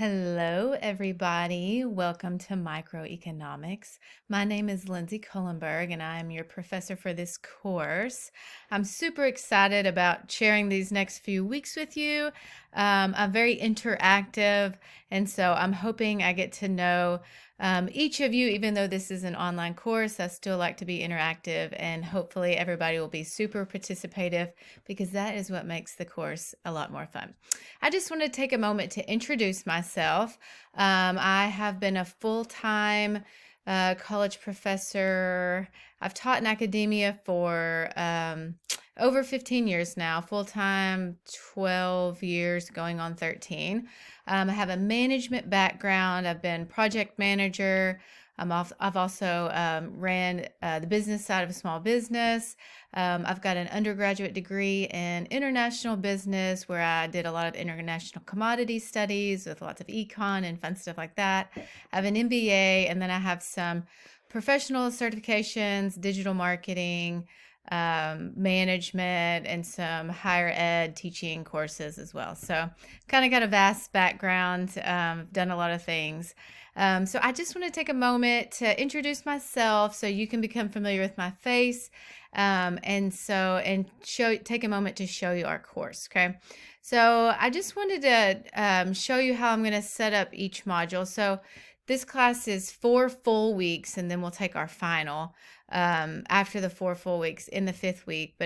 Hello, everybody. Welcome to Microeconomics. My name is Lindsay Cullenberg, and I am your professor for this course. I'm super excited about sharing these next few weeks with you. I'm very interactive, and so I'm hoping I get to know each of you. Even though this is an online course, I still like to be interactive, and hopefully everybody will be super participative because that is what makes the course a lot more fun. I just want to take a moment to introduce myself. I have been a full-time college professor. I've taught in academia for over 15 years now, full-time 12 years, going on 13. I have a management background. I've been project manager. I've also ran the business side of a small business. I've got an undergraduate degree in international business where I did a lot of international commodity studies with lots of econ and fun stuff like that. I have an MBA, and then I have some professional certifications, digital marketing, management, and some higher ed teaching courses as well. So kind of got a vast background, done a lot of things. So I just want to take a moment to introduce myself so you can become familiar with my face, take a moment to show you our course. Okay. So I just wanted to show you how I'm going to set up each module. So this class is 4 full weeks, and then we'll take our final after the 4 full weeks in the 5th week.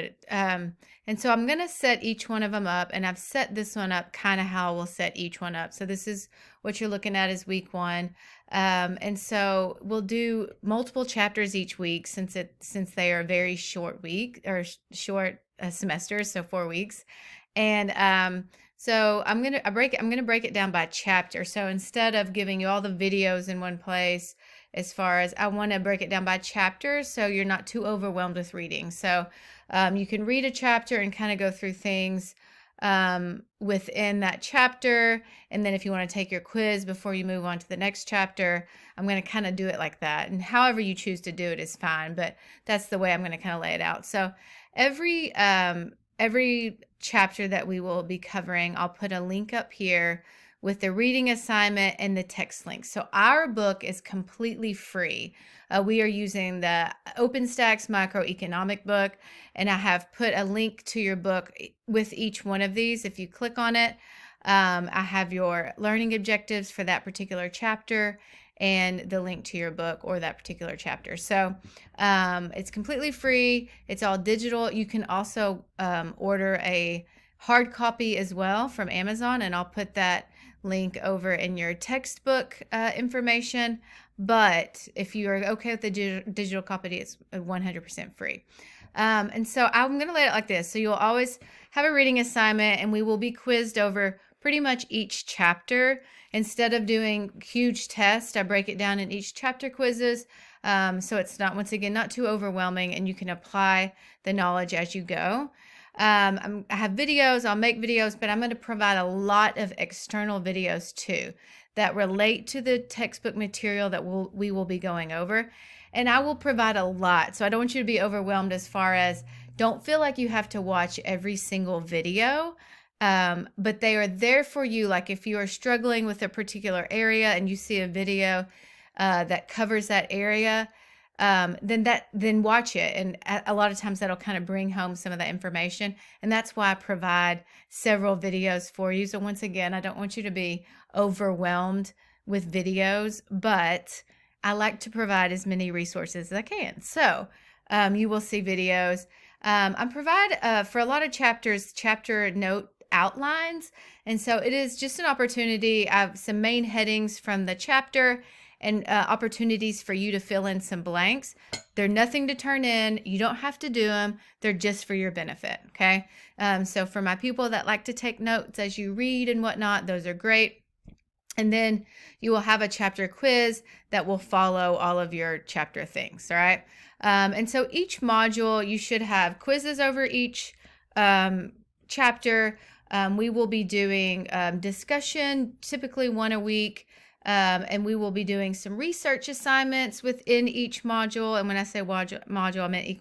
And so I'm going to set each one of them up, and I've set this one up kind of how we'll set each one up. So this is what you're looking at is week 1. And so we'll do multiple chapters each week since they are very short short semesters, so 4 weeks. And so I'm gonna break it down by chapter. So instead of giving you all the videos in one place, I want to break it down by chapter so you're not too overwhelmed with reading. So you can read a chapter and kind of go through things within that chapter. And then if you want to take your quiz before you move on to the next chapter, I'm going to kind of do it like that. And however you choose to do it is fine, but that's the way I'm going to kind of lay it out. So every chapter that we will be covering, I'll put a link up here with the reading assignment and the text link. So our book is completely free. We are using the OpenStax Microeconomic book, and I have put a link to your book with each one of these. If you click on it, I have your learning objectives for that particular chapter and the link to your book or that particular chapter. So it's completely free. It's all digital. You can also order a hard copy as well from Amazon, and I'll put that link over in your textbook information. But if you are okay with the digital copy, it's 100% free. And so I'm going to lay it like this. So you'll always have a reading assignment, and we will be quizzed over pretty much each chapter. Instead of doing huge tests, I break it down in each chapter quizzes. So it's not, once again, not too overwhelming, and you can apply the knowledge as you go. I have videos, I'll make videos, but I'm going to provide a lot of external videos too that relate to the textbook material that we will be going over. And I will provide a lot. So I don't want you to be overwhelmed as far as don't feel like you have to watch every single video. But they are there for you. Like if you are struggling with a particular area and you see a video that covers that area, then watch it. And a lot of times that'll kind of bring home some of that information. And that's why I provide several videos for you. So once again, I don't want you to be overwhelmed with videos, but I like to provide as many resources as I can. So you will see videos. I provide for a lot of chapters, chapter note outlines. And so it is just an opportunity. I have some main headings from the chapter and opportunities for you to fill in some blanks. They're nothing to turn in. You don't have to do them. They're just for your benefit, okay? So for my people that like to take notes as you read and whatnot, those are great. And then you will have a chapter quiz that will follow all of your chapter things, all right? And so each module, you should have quizzes over each chapter. We will be doing discussion, typically one a week. And we will be doing some research assignments within each module. And when I say module, I mean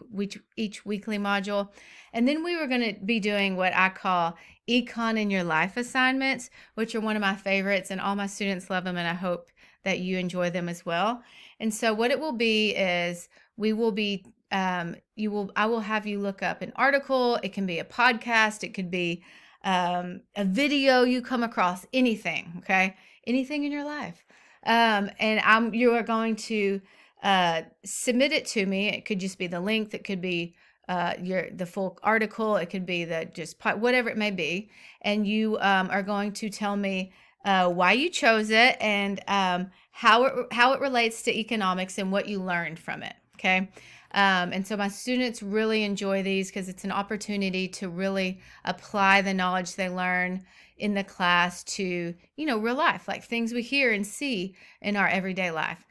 each weekly module. And then we were going to be doing what I call Econ in Your Life assignments, which are one of my favorites, and all my students love them, and I hope that you enjoy them as well. And so what it will be is we will be I will have you look up an article. It can be a podcast. It could be a video you come across, anything, okay? Anything in your life. And you are going to submit it to me. It could just be the link. It could be the full article. It could be whatever it may be. And you are going to tell me why you chose it, and how it relates to economics and what you learned from it. Okay. And so my students really enjoy these because it's an opportunity to really apply the knowledge they learn in the class to, real life, like things we hear and see in our everyday life.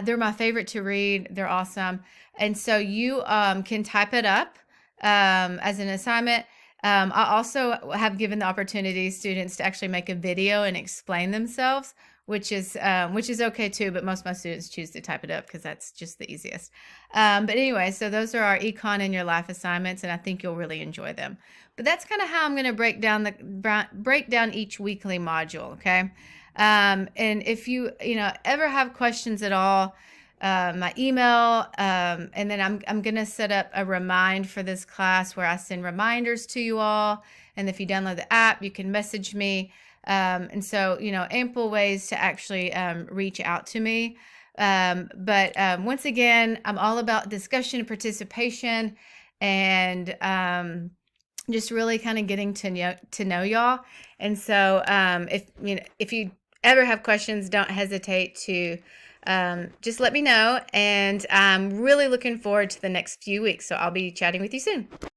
They're my favorite to read. They're awesome. And so you can type it up as an assignment. I also have given the opportunity students to actually make a video and explain themselves, which is okay too, but most of my students choose to type it up because that's just the easiest. But anyway, so those are our Econ in Your Life assignments, and I think you'll really enjoy them. But that's kind of how I'm going to break down each weekly module, okay? And if you ever have questions at all, my email, and then I'm going to set up a remind for this class where I send reminders to you all. And if you download the app, you can message me. And so, ample ways to actually reach out to me. But once again, I'm all about discussion, participation, and just really kind of getting to know y'all. And so if you ever have questions, don't hesitate to just let me know. And I'm really looking forward to the next few weeks. So I'll be chatting with you soon.